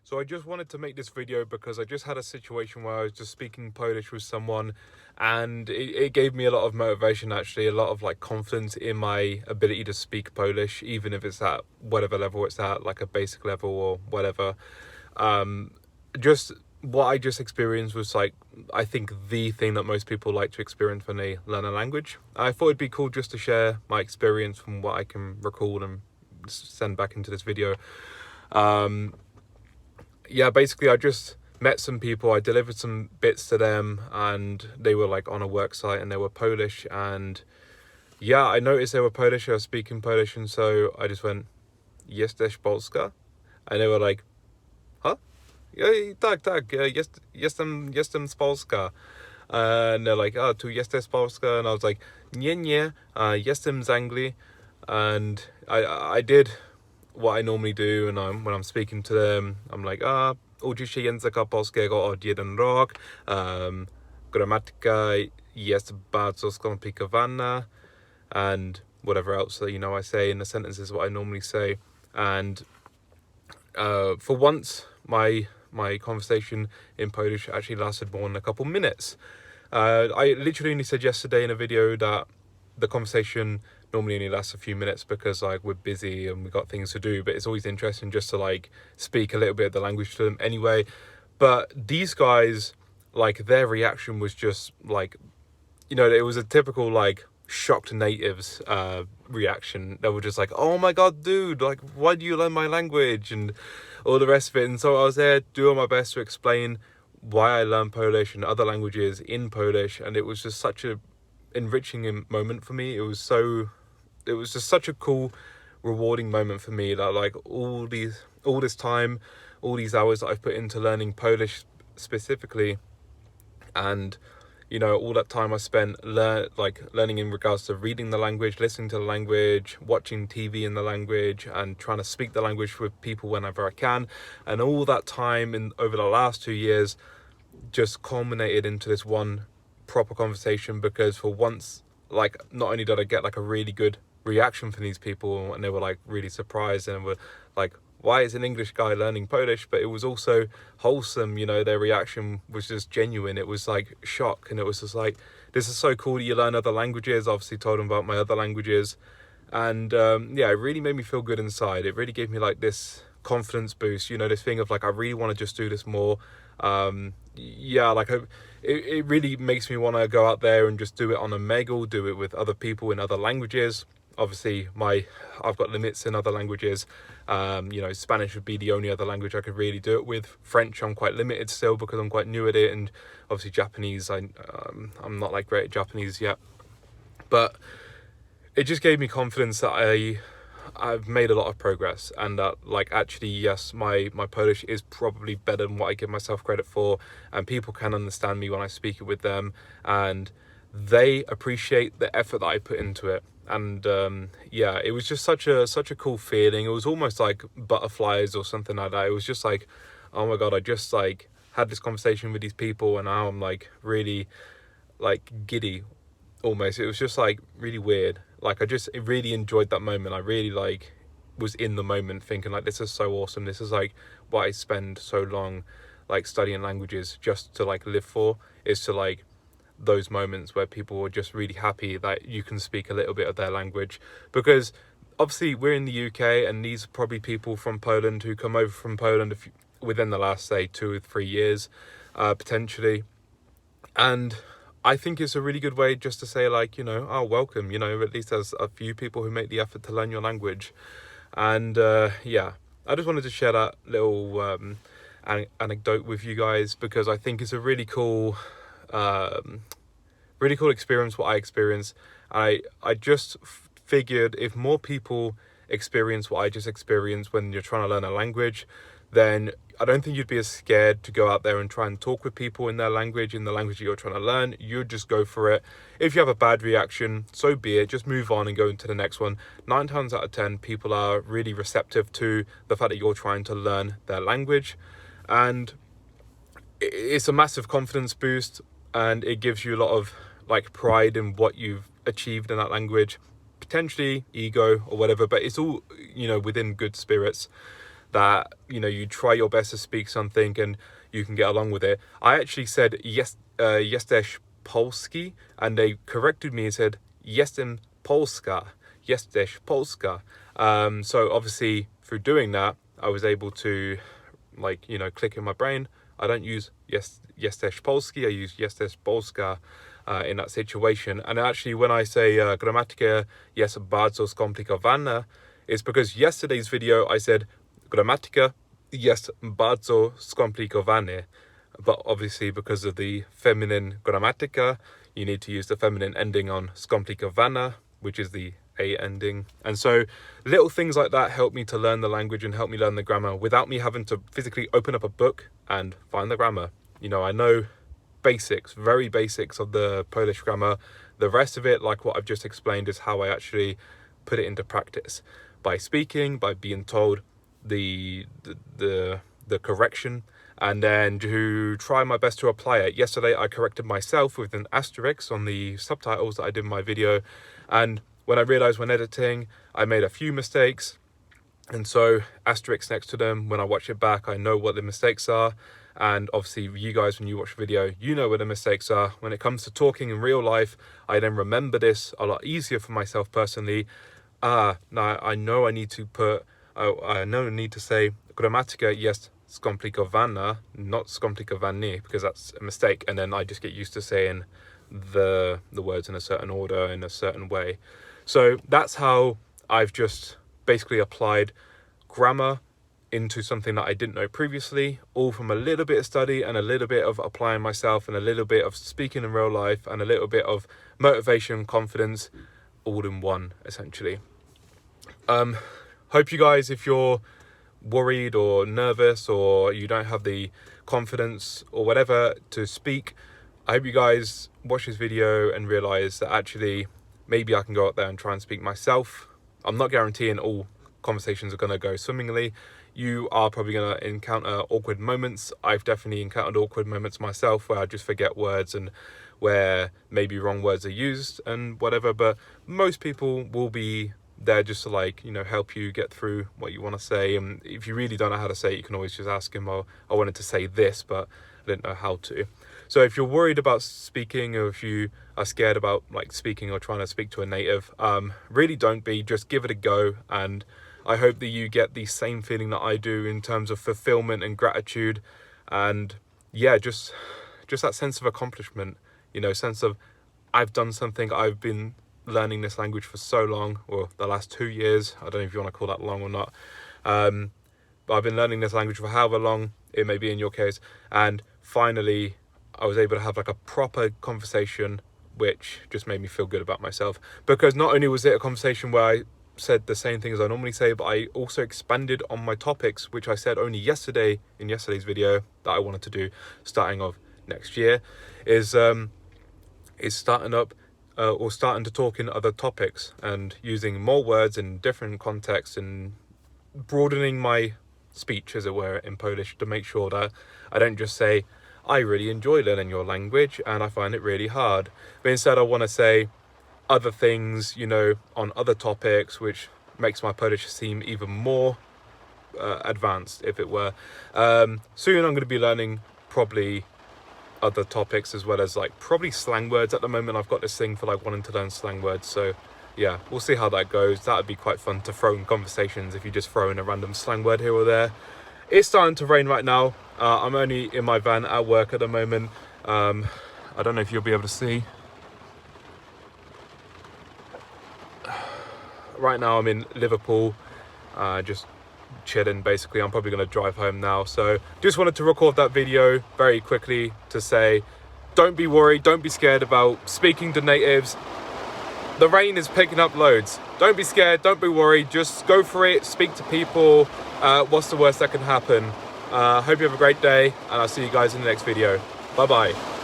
So I just wanted to make this video because I just had a situation where I was just speaking Polish with someone, and it gave me a lot of motivation, actually, a lot of like confidence in my ability to speak Polish, even if it's at whatever level it's at, like a basic level or whatever. Just what I just experienced was like, I think the thing that most people like to experience when they learn a language. I thought it'd be cool just to share my experience from what I can recall and send back into this video. Yeah, basically I just met some people, I delivered some bits to them, and they were like on a work site and they were Polish, and yeah, I noticed they were Polish, they were speaking Polish, and so I just went, "Jesteś Polska?" And they were like, "Huh? Yeah, tak, tak, jestem z Polska." And they're like, "Oh, tu jesteś z Polska?" And I was like, "Nie, nie, jestem z Anglii." And I did what I normally do, and when I'm speaking to them, I'm like, uczy się języka polskiego od 1 rok, gramatyka jest bardzo skomplikowana, and whatever else that, I say in the sentences, what I normally say. And for once, my conversation in Polish actually lasted more than a couple minutes. I literally only said yesterday in a video that the conversation normally only lasts a few minutes because like we're busy and we got things to do, but it's always interesting just to like speak a little bit of the language to them anyway. But these guys, like, their reaction was just like, it was a typical like shocked natives reaction. They were just like, "Oh my god, dude, like, why do you learn my language?" and all the rest of it. And so I was there doing my best to explain why I learned Polish and other languages in Polish, and it was just such a enriching moment for me. It was just such a cool, rewarding moment for me, that like all this time, all these hours that I've put into learning Polish specifically, and all that time I spent learning in regards to reading the language, listening to the language, watching TV in the language, and trying to speak the language with people whenever I can. And all that time over the last 2 years just culminated into this one proper conversation, because for once, like, not only did I get like a really good reaction from these people, and they were like really surprised and were like, "Why is an English guy learning Polish?" But it was also wholesome, their reaction was just genuine. It was like shock, and it was just like, "This is so cool that you learn other languages." Obviously told them about my other languages, and yeah, it really made me feel good inside. It really gave me like this confidence boost, this thing of like, I really want to just do this more. Yeah, like it really makes me want to go out there and just do it on Omegle, do it with other people in other languages. Obviously I've got limits in other languages. Spanish would be the only other language I could really do it with. French, I'm quite limited still because I'm quite new at it, and obviously Japanese, I'm not like great at Japanese yet. But it just gave me confidence that I've made a lot of progress, and that like, actually, yes, my Polish is probably better than what I give myself credit for, and people can understand me when I speak it with them, and they appreciate the effort that I put into it. And yeah, it was just such a cool feeling. It was almost like butterflies or something like that. It was just like, oh my god, I just like had this conversation with these people, and now I'm like really like giddy almost. It was just like really weird. Like, I just really enjoyed that moment. I really like was in the moment thinking like, this is so awesome. This is like what I spend so long like studying languages just to like live for, is to like those moments where people are just really happy that you can speak a little bit of their language. Because obviously we're in the UK, and these are probably people from Poland who come over from Poland within the last, say, 2 or 3 years, potentially. And I think it's a really good way just to say like, oh, welcome, at least there's a few people who make the effort to learn your language. And yeah, I just wanted to share that little anecdote with you guys, because I think it's a really cool experience what I experienced. I just figured if more people experience what I just experienced when you're trying to learn a language, then I don't think you'd be as scared to go out there and try and talk with people in their language, in the language that you're trying to learn. You'd just go for it. If you have a bad reaction, so be it. Just move on and go into the next one. 9 times out of 10, people are really receptive to the fact that you're trying to learn their language. And it's a massive confidence boost, and it gives you a lot of like pride in what you've achieved in that language, potentially ego or whatever, but it's all within good spirits. that, you know, you try your best to speak something and you can get along with it. I actually said jesteś Polski, and they corrected me and said jestem Polska, jesteś Polska. So obviously through doing that, I was able to, like, you know, click in my brain. I don't use jesteś Polski, I use jesteś Polska in that situation. And actually when I say gramatyka jest bardzo skomplikowana, it's because yesterday's video I said gramatyka jest bardzo skomplikowane. But obviously because of the feminine gramatyka, you need to use the feminine ending on skomplikowana, which is the A ending. And so little things like that help me to learn the language and help me learn the grammar without me having to physically open up a book and find the grammar. You know, I know basics, very basics of the Polish grammar. The rest of it, like what I've just explained, is how I actually put it into practice. By speaking, by being told the correction, and then to try my best to apply it. Yesterday I corrected myself with an asterisk on the subtitles that I did in my video, and when I realized when editing I made a few mistakes, and so asterisks next to them, when I watch it back I know what the mistakes are. And obviously you guys, when you watch the video, you know where the mistakes are. When it comes to talking in real life, I then remember this a lot easier for myself personally. Now I know I need to put, I know I need to say gramatyka jest skomplikowana, not skomplikowane, because that's a mistake. And then I just get used to saying the words in a certain order, in a certain way. So that's how I've just basically applied grammar into something that I didn't know previously, all from a little bit of study and a little bit of applying myself and a little bit of speaking in real life and a little bit of motivation, confidence, all in one, essentially. Hope you guys, if you're worried or nervous or you don't have the confidence or whatever to speak, I hope you guys watch this video and realize that actually maybe I can go out there and try and speak myself. I'm not guaranteeing all conversations are going to go swimmingly. You are probably going to encounter awkward moments. I've definitely encountered awkward moments myself where I just forget words and where maybe wrong words are used and whatever, but most people will be there just to, like, you know, help you get through what you want to say. And if you really don't know how to say it, you can always just ask him, oh, I wanted to say this, but I didn't know how to. So if you're worried about speaking, or if you are scared about like speaking or trying to speak to a native, really don't be, just give it a go. And I hope that you get the same feeling that I do in terms of fulfillment and gratitude. And yeah, just that sense of accomplishment, you know, sense of I've done something. I've been learning this language for so long, or the last 2 years. I don't know if you want to call that long or not. But I've been learning this language for however long it may be in your case. And finally, I was able to have like a proper conversation, which just made me feel good about myself. Because not only was it a conversation where I said the same thing as I normally say, but I also expanded on my topics, which I said only yesterday in yesterday's video that I wanted to do starting of next year, is starting to talk in other topics and using more words in different contexts and broadening my speech, as it were, in Polish, to make sure that I don't just say I really enjoy learning your language and I find it really hard, but instead I want to say other things, you know, on other topics, which makes my Polish seem even more advanced, if it were. Soon I'm going to be learning probably other topics, as well as like probably slang words. At the moment I've got this thing for like wanting to learn slang words, so yeah, we'll see how that goes. That would be quite fun to throw in conversations if you just throw in a random slang word here or there. It's starting to rain right now. I'm only in my van at work at the moment. I don't know if you'll be able to see. Right now I'm in Liverpool, just chilling basically. I'm probably going to drive home now, so just wanted to record that video very quickly to say don't be worried, don't be scared about speaking to natives. The rain is picking up loads. Don't be scared, don't be worried, just go for it, speak to people. What's the worst that can happen? Hope you have a great day, and I'll see you guys in the next video. Bye bye.